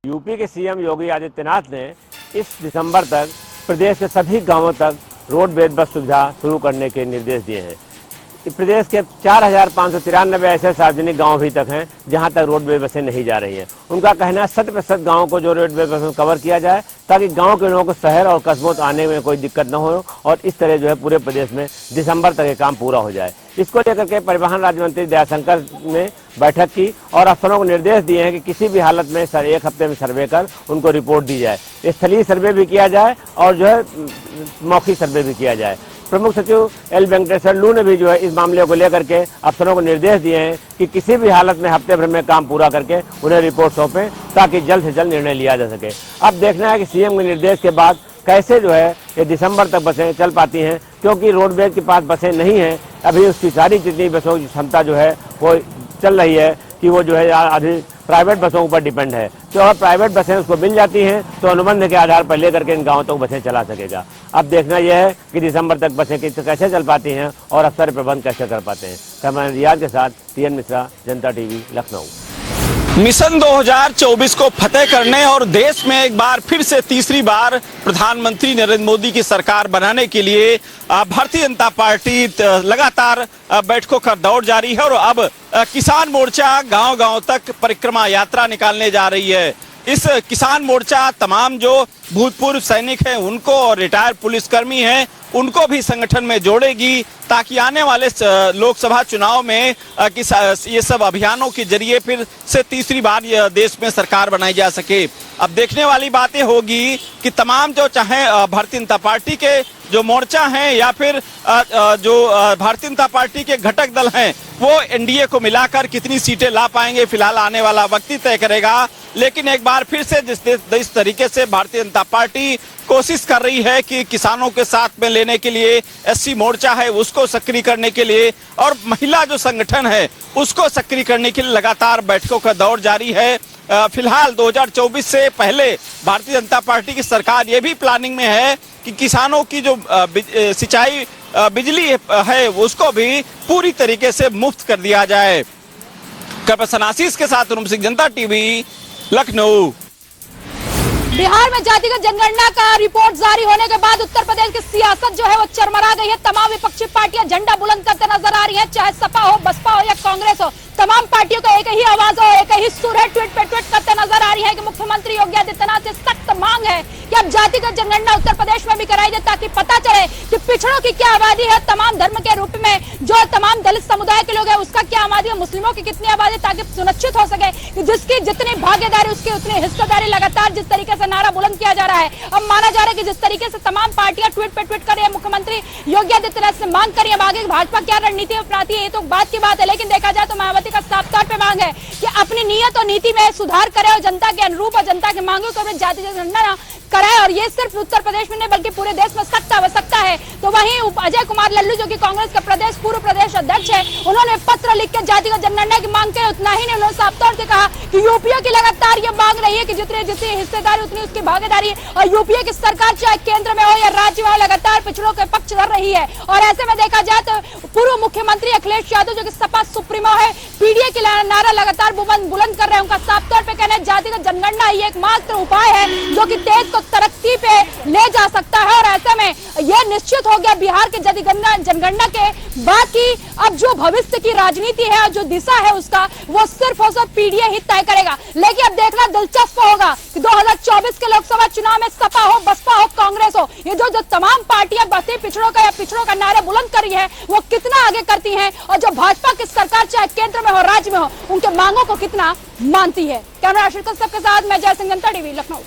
UP के CM Yogi Adityanath ने इस दिसंबर तक प्रदेश के सभी गांवों तक रोडवेज बस सुविधा शुरू करने के निर्देश दिए हैं। प्रदेश के 4,593 ऐसे सार्वजनिक गांव अभी तक हैं जहां तक रोडवेज बसें नहीं जा रही हैं। उनका कहना है 100% गाँव को जो रोडवेज बसों कवर किया जाए ताकि गांव के लोगों को शहर और कस्बों तक आने में कोई दिक्कत न हो और इस तरह जो है पूरे प्रदेश में दिसंबर तक ये काम पूरा हो जाए। इसको लेकर के परिवहन राज्य मंत्री दयाशंकर ने बैठक की और अफसरों को निर्देश दिए हैं कि किसी भी हालत में एक हफ्ते में सर्वे कर उनको रिपोर्ट दी जाए। स्थलीय सर्वे भी किया जाए और जो है मौखिक सर्वे भी किया जाए। प्रमुख सचिव एल वेंकटेश्वर लू ने भी जो है इस मामले को लेकर के अफसरों को निर्देश दिए हैं कि किसी भी हालत में हफ्ते भर में काम पूरा करके उन्हें रिपोर्ट सौंपें ताकि जल्द से जल्द निर्णय लिया जा सके। अब देखना है कि सीएम के निर्देश के बाद कैसे जो है ये दिसंबर तक बसें चल पाती हैं, क्योंकि रोडवेज के पास बसें नहीं हैं। अभी उसकी सारी जितनी बसों की क्षमता जो है वो चल रही है कि वो जो है आधी प्राइवेट बसों के ऊपर डिपेंड है। तो अगर प्राइवेट बसें उसको मिल जाती हैं तो अनुबंध के आधार पर लेकर के इन गाँव तक बसें चला सकेगा। अब देखना यह है कि दिसंबर तक बसें कैसे चल पाती हैं और अफसर प्रबंध कैसे कर पाते हैं। कैमरा रियाज के साथ टीएन मिश्रा, जनता टीवी, लखनऊ। मिशन 2024 को फतेह करने और देश में एक बार फिर से तीसरी बार प्रधानमंत्री नरेंद्र मोदी की सरकार बनाने के लिए भारतीय जनता पार्टी लगातार बैठकों का दौर जारी है और अब किसान मोर्चा गांव-गांव तक परिक्रमा यात्रा निकालने जा रही है। इस किसान मोर्चा तमाम जो भूतपूर्व सैनिक हैं उनको और रिटायर्ड पुलिसकर्मी हैं उनको भी संगठन में जोड़ेगी ताकि आने वाले लोकसभा चुनाव में ये सब अभियानों के जरिए फिर से तीसरी बार यह देश में सरकार बनाई जा सके। अब देखने वाली बातें होगी कि तमाम जो चाहे भारतीय जनता पार्टी के जो मोर्चा हैं या फिर जो भारतीय जनता पार्टी के घटक दल हैं वो एनडीए को मिलाकर कितनी सीटें ला पाएंगे, फिलहाल आने वाला वक्त ही तय करेगा। लेकिन एक बार फिर से जिस तरीके से भारतीय जनता पार्टी कोशिश कर रही है कि किसानों के साथ में लेने के लिए एससी मोर्चा है उसको सक्रिय करने के लिए और महिला जो संगठन है उसको सक्रिय करने के लिए लगातार बैठकों का दौर जारी है। फिलहाल 2024 से पहले भारतीय जनता पार्टी की सरकार ये भी प्लानिंग में है कि किसानों की जो सिंचाई बिजली है उसको भी पूरी तरीके से मुफ्त कर दिया जाए। कैमरा आशीष के साथ रूम सिंह, जनता टीवी, लखनऊ। बिहार में जातिगत जनगणना का रिपोर्ट जारी होने के बाद उत्तर प्रदेश की सियासत जो है वो चरमरा गई है। तमाम विपक्षी पार्टियां झंडा बुलंद करते नजर आ रही हैं, चाहे सपा हो, बसपा हो या कांग्रेस हो। तमाम पार्टियों का एक ही आवाज हो, एक ही सुर है, ट्वीट पे ट्वीट करते नजर आ रही है कि मुख्यमंत्री योगी आदित्यनाथ से सख्त मांग है कि अब जातिगत जनगणना उत्तर प्रदेश में भी कराई जाए ताकि पता चले कि पिछड़ों की क्या आबादी है, तमाम धर्म के रूप में जो तमाम दलित समुदाय के लोग हैं उसका क्या आबादी है, मुस्लिमों की कितनी आबादी, ताकि सुनिश्चित हो सके कि जिसकी जितनी भागीदारी उसकी उतनी हिस्सेदारी। लगातार जिस तरीके से नारा बुलंद किया जा रहा है, अब माना जा रहा है कि जिस तरीके से तमाम पार्टियां ट्वीट पे ट्वीट कर रही है, मुख्यमंत्री योगी आदित्यनाथ से मांग करिए, आगे भाजपा क्या रणनीति अपनाती है ये तो बात की बात है। लेकिन देखा जाए तो मायावती का साफ तौर पे मांग है कि अपनी नीयत और नीति में सुधार करे और जनता के अनुरूप और जनता की मांगों को जातिगत जनगणना कराए। और ये सिर्फ उत्तर प्रदेश में नहीं बल्कि पूरे देश में सख्त आवश्यकता है। तो वहीं अजय कुमार लल्लू जो कि कांग्रेस के पूर्व प्रदेश अध्यक्ष है, उन्होंने पत्र लिख के जातिगत जनगणना की मांग की। उतना ही नहीं, उन्होंने साफ तौर से कहा कि यूपीए की लगातार ये मांग रही है कि जितनी जितनी हिस्सेदारी उतनी उसकी भागीदारी, और यूपीए की सरकार चाहे केंद्र में हो या राज्य में हो लगातार पिछड़ों के पक्ष लड़ रही है। और ऐसे में देखा जाए तो पूर्व मुख्यमंत्री अखिलेश यादव जो कि सपा सुप्रीमो है, पीडीए की नारा लगातार बुलंद कर रहे हैं। उनका साफ तौर पे कहना है जातिगत जनगणना ये एकमात्र उपाय है जो कि देश को तरक्की पे ले जा सकता है। और ऐसे में यह निश्चित हो गया बिहार के जनगणना के बाद की अब जो भविष्य की राजनीति है और जो दिशा है उसका वो सिर्फ और सिर्फ पीडीए ही तय करेगा। लेकिन अब देखना दिलचस्प होगा कि 2024 के लोकसभा चुनाव में सपा हो, बसपा हो, कांग्रेस हो, ये जो तमाम पार्टियां बस्ती पिछड़ों का या पिछड़ों का नारे बुलंद कर रही है वो कितना आगे करती हैं और जो भाजपा की सरकार चाहे केंद्र में हो राज्य में हो उनके मांगों को कितना मानती है। कैमरा आशीष के साथ मैं जय सिंह, जनता टीवी, लखनऊ।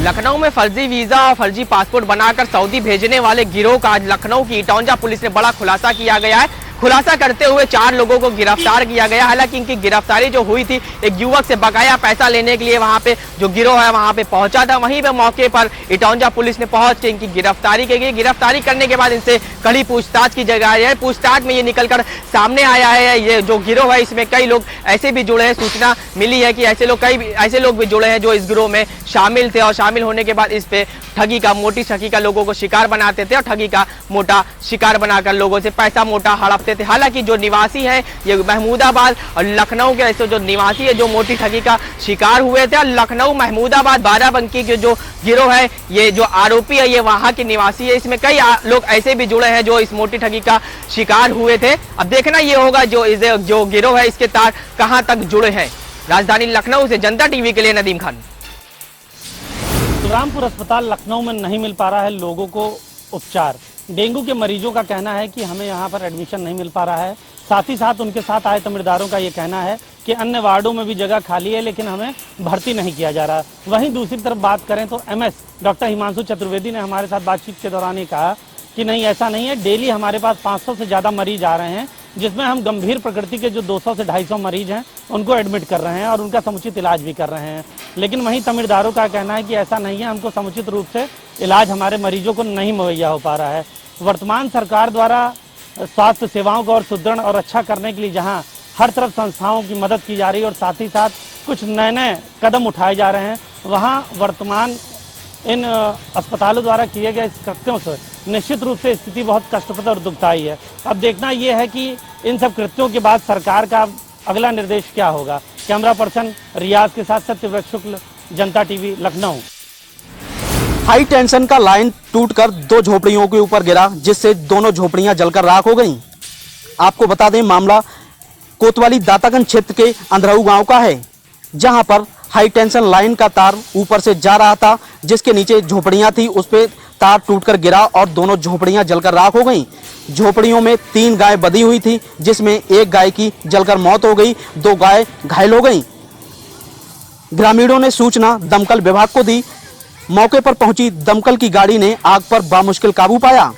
लखनऊ में फर्जी वीजा और फर्जी पासपोर्ट बनाकर सऊदी भेजने वाले गिरोह का आज लखनऊ की इटौंजा पुलिस ने बड़ा खुलासा किया गया है। खुलासा करते हुए 4 लोगों को गिरफ्तार किया गया। हालांकि इनकी गिरफ्तारी जो हुई थी एक युवक से बकाया पैसा लेने के लिए वहां पे जो गिरोह है वहां पे पहुंचा था। वहीं पे मौके पर इटौंजा पुलिस ने पहुंच के इनकी गिरफ्तारी की गई। गिरफ्तारी करने के बाद इनसे कड़ी पूछताछ की जा रही है। पूछताछ में ये निकलकर सामने आया है ये जो गिरोह है इसमें कई लोग ऐसे भी जुड़े हैं। सूचना मिली है कि कई ऐसे लोग भी जुड़े हैं जो इस गिरोह में शामिल थे और शामिल होने के बाद इस पे ठगी का मोटी ठगी का लोगों को शिकार बनाते थे और ठगी का मोटा शिकार बनाकर लोगों से पैसा मोटा हड़पते होते थे। हालांकि जो निवासी हैं ये महमूदाबाद और लखनऊ के ऐसे जो निवासी है जो मोटी ठगी का शिकार हुए थे। लखनऊ महमूदाबाद बाराबंकी के जो गिरोह है, ये जो आरोपी है ये वहां के निवासी है। इसमें कई लोग ऐसे भी जुड़े हैं जो इस मोटी ठगी का शिकार हुए थे। अब देखना ये होगा जो गिरोह है इसके तार कहां तक जुड़े हैं। राजधानी लखनऊ से जनता टीवी के लिए नदीम खान। रामपुर अस्पताल लखनऊ में नहीं मिल पा रहा है लोगों को उपचार। डेंगू के मरीजों का कहना है कि हमें यहाँ पर एडमिशन नहीं मिल पा रहा है। साथ ही साथ उनके साथ आए तमिलदारों का ये कहना है कि अन्य वार्डों में भी जगह खाली है लेकिन हमें भर्ती नहीं किया जा रहा। वहीं दूसरी तरफ बात करें तो एमएस डॉक्टर हिमांशु चतुर्वेदी ने हमारे साथ बातचीत के दौरान ही कहा कि नहीं, ऐसा नहीं है। डेली हमारे पास 500 से ज़्यादा मरीज आ रहे हैं, जिसमें हम गंभीर प्रकृति के जो 200 से 250 मरीज हैं उनको एडमिट कर रहे हैं और उनका समुचित इलाज भी कर रहे हैं। लेकिन वहीं तमिलदारों का कहना है कि ऐसा नहीं है, हमको समुचित रूप से इलाज हमारे मरीजों को नहीं मुहैया हो पा रहा है। वर्तमान सरकार द्वारा स्वास्थ्य सेवाओं को और सुदृढ़ और अच्छा करने के लिए जहां हर तरफ संस्थाओं की मदद की जा रही है और साथ ही साथ कुछ नए कदम उठाए जा रहे हैं, वहां वर्तमान इन अस्पतालों द्वारा किए गए कृत्यों से निश्चित रूप से स्थिति बहुत कष्टप्रद और दुखदायी है। अब देखना यह है कि इन सब कृत्यों के बाद सरकार का अगला निर्देश क्या होगा। कैमरा पर्सन रियाज के साथ सत्यव्रत शुक्ल, जनता टीवी, लखनऊ। हाई टेंशन का लाइन टूटकर 2 झोपड़ियों के ऊपर गिरा, जिससे दोनों झोपड़ियां जलकर राख हो गईं। आपको बता दें, मामला कोतवाली दातागंज क्षेत्र के अंधरऊ गांव का है, जहां पर हाई टेंशन लाइन का तार ऊपर से जा रहा था, जिसके नीचे झोपड़ियां थी, उस पे तार टूटकर गिरा और दोनों झोपड़ियां जलकर राख हो गईं। झोपड़ियों में 3 गाय बंधी हुई थी, जिसमें एक गाय की जलकर मौत हो गई, 2 गाय घायल हो गईं। ग्रामीणों ने सूचना दमकल विभाग को दी। मौके पर पहुंची दमकल की गाड़ी ने आग पर बामुश्किल काबू पाया।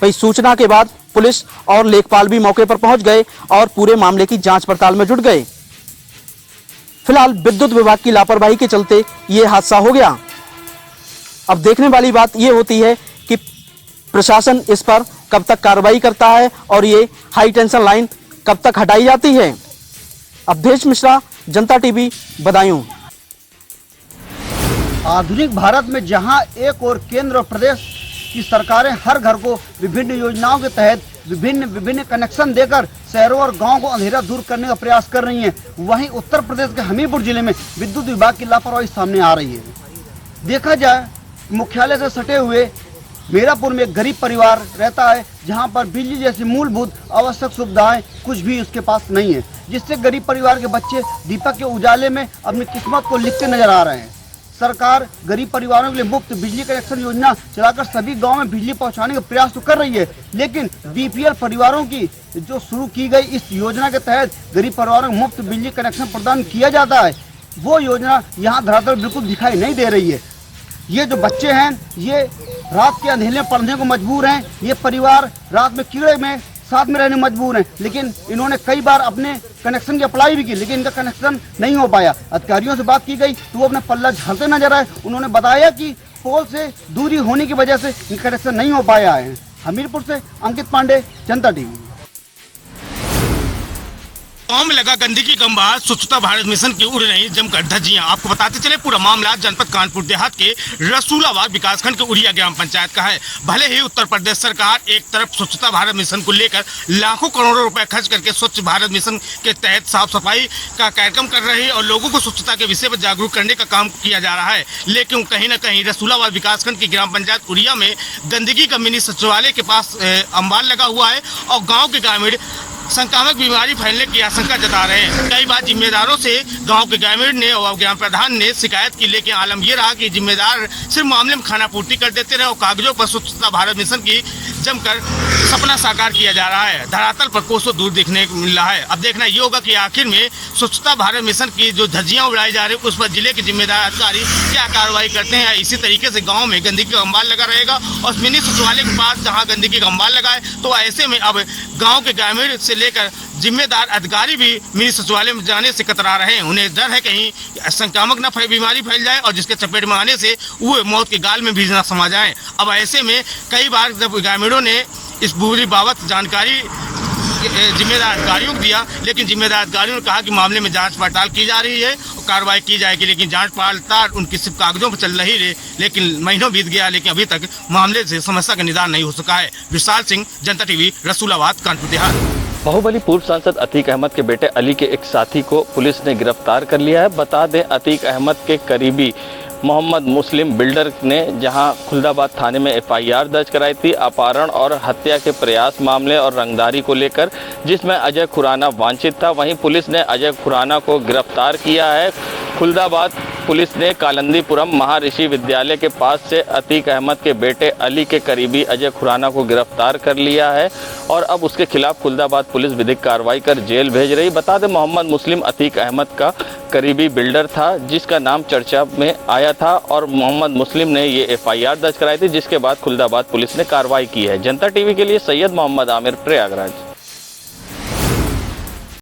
वही सूचना के बाद पुलिस और लेखपाल भी मौके पर पहुंच गए और पूरे मामले की जांच पड़ताल में जुट गए। फिलहाल विद्युत विभाग की लापरवाही के चलते ये हादसा हो गया। अब देखने वाली बात ये होती है कि प्रशासन इस पर कब तक कार्रवाई करता है और ये हाई टेंशन लाइन कब तक हटाई जाती है। अवधेश मिश्रा, जनता टीवी, बदायूं। आधुनिक भारत में जहां एक और केंद्र और प्रदेश की सरकारें हर घर को विभिन्न योजनाओं के तहत विभिन्न कनेक्शन देकर शहरों और गांवों को अंधेरा दूर करने का प्रयास कर रही हैं, वहीं उत्तर प्रदेश के हमीरपुर जिले में विद्युत विभाग की लापरवाही सामने आ रही है। देखा जाए, मुख्यालय से सटे हुए मीरापुर में एक गरीब परिवार रहता है, जहां पर बिजली जैसी मूलभूत आवश्यक सुविधाएं कुछ भी उसके पास नहीं है, जिससे गरीब परिवार के बच्चे दीपक के उजाले में अपनी किस्मत को लिखते नजर आ रहे हैं। सरकार गरीब परिवारों के लिए मुफ्त बिजली कनेक्शन योजना चलाकर सभी गांव में बिजली पहुंचाने का प्रयास तो कर रही है, लेकिन बीपीएल परिवारों की जो शुरू की गई इस योजना के तहत गरीब परिवारों को मुफ्त बिजली कनेक्शन प्रदान किया जाता है, वो योजना यहाँ धरातल बिल्कुल दिखाई नहीं दे रही है। ये जो बच्चे हैं ये रात के अंधेरे में पढ़ने को मजबूर हैं, ये परिवार रात में कीड़े में साथ में रहने मजबूर हैं, लेकिन इन्होंने कई बार अपने कनेक्शन की अप्लाई भी की, लेकिन इनका कनेक्शन नहीं हो पाया। अधिकारियों से बात की गई तो वो अपना पल्ला झाड़ते नजर आए। उन्होंने बताया कि पोल से दूरी होने की वजह से इनका कनेक्शन नहीं हो पाया है। हमीरपुर से अंकित पांडे, जनता टीवी। गांव में लगा गंदगी का अंबार, स्वच्छता भारत मिशन की उड़ रही जमकर धज्जियां। आपको बताते चले, पूरा मामला जनपद कानपुर देहात के रसूलाबाद विकासखंड के उड़िया ग्राम पंचायत का है। भले ही उत्तर प्रदेश सरकार एक तरफ स्वच्छता भारत मिशन को लेकर लाखों करोड़ों रुपए खर्च करके स्वच्छ भारत मिशन के तहत साफ सफाई का कार्यक्रम कर रही है और लोगों को स्वच्छता के विषय पर जागरूक करने का काम किया जा रहा है, लेकिन कहीं न कहीं रसूलाबाद विकासखंड की ग्राम पंचायत उड़िया में गंदगी का मिनी सचिवालय के पास अंबार लगा हुआ है और गाँव के ग्रामीण संक्रामक बीमारी फैलने की आशंका जता रहे हैं। कई बार जिम्मेदारों से गांव के ग्रामीण ने और ग्राम प्रधान ने शिकायत की, लेकिन आलम यह रहा कि जिम्मेदार सिर्फ मामले में खाना पूर्ति कर देते रहे और कागजों पर स्वच्छता भारत मिशन की जमकर सपना साकार किया जा रहा है, धरातल पर कोसों दूर देखने को मिल रहा है। अब देखना ये होगा कि आखिर में स्वच्छता भारत मिशन की जो धज्जियां उड़ाई जा रही है उस पर जिले के जिम्मेदार अधिकारी क्या कार्रवाई करते हैं। इसी तरीके से गाँव में गंदगी का अंबार लगा रहेगा और मिनी सचिवालय के पास जहाँ गंदगी का अंबार लगा है, तो ऐसे में अब गाँव के ग्रामीण से लेकर जिम्मेदार अधिकारी भी मिनी सचिवालय में जाने से कतरा रहे हैं। उन्हें डर है कहीं संक्रामक न बीमारी फैल जाए और जिसके चपेट में आने से वो मौत के गाल में भी न समा जाए। अब ऐसे में कई बार जब ग्रामीणों ने इस बुरी बाबत जानकारी जिम्मेदार अधिकारियों को दिया, लेकिन जिम्मेदार अधिकारियों ने कहा कि मामले में जांच पड़ताल की जा रही है और कार्रवाई की जाएगी, लेकिन जांच पड़ताल उनकी सिर्फ कागजों पर चल रही है। लेकिन महीनों बीत गया, लेकिन अभी तक मामले से समस्या का निदान नहीं हो सका है। विशाल सिंह, जनता टीवी, रसूलाबाद, कानपुर देहात। बाहुबली पूर्व सांसद अतीक अहमद के बेटे अली के एक साथी को पुलिस ने गिरफ्तार कर लिया है। बता दें, अतीक अहमद के करीबी मोहम्मद मुस्लिम बिल्डर ने जहां खुलदाबाद थाने में एफआईआर दर्ज कराई थी अपहरण और हत्या के प्रयास मामले और रंगदारी को लेकर, जिसमें अजय खुराना वांछित था। वहीं पुलिस ने अजय खुराना को गिरफ्तार किया है। खुलदाबाद पुलिस ने कालंदीपुरम महर्षि विद्यालय के पास से अतीक अहमद के बेटे अली के करीबी अजय खुराना को गिरफ्तार कर लिया है और अब उसके खिलाफ खुलदाबाद पुलिस विधिक कार्रवाई कर जेल भेज रही। बता दें, मोहम्मद मुस्लिम अतीक अहमद का करीबी बिल्डर था जिसका नाम चर्चा में आया था और मोहम्मद मुस्लिम ने ये एफआईआर दर्ज कराई थी, जिसके बाद खुलदाबाद पुलिस ने कार्रवाई की है। जनता टीवी के लिए सैयद मोहम्मद आमिर, प्रयागराज।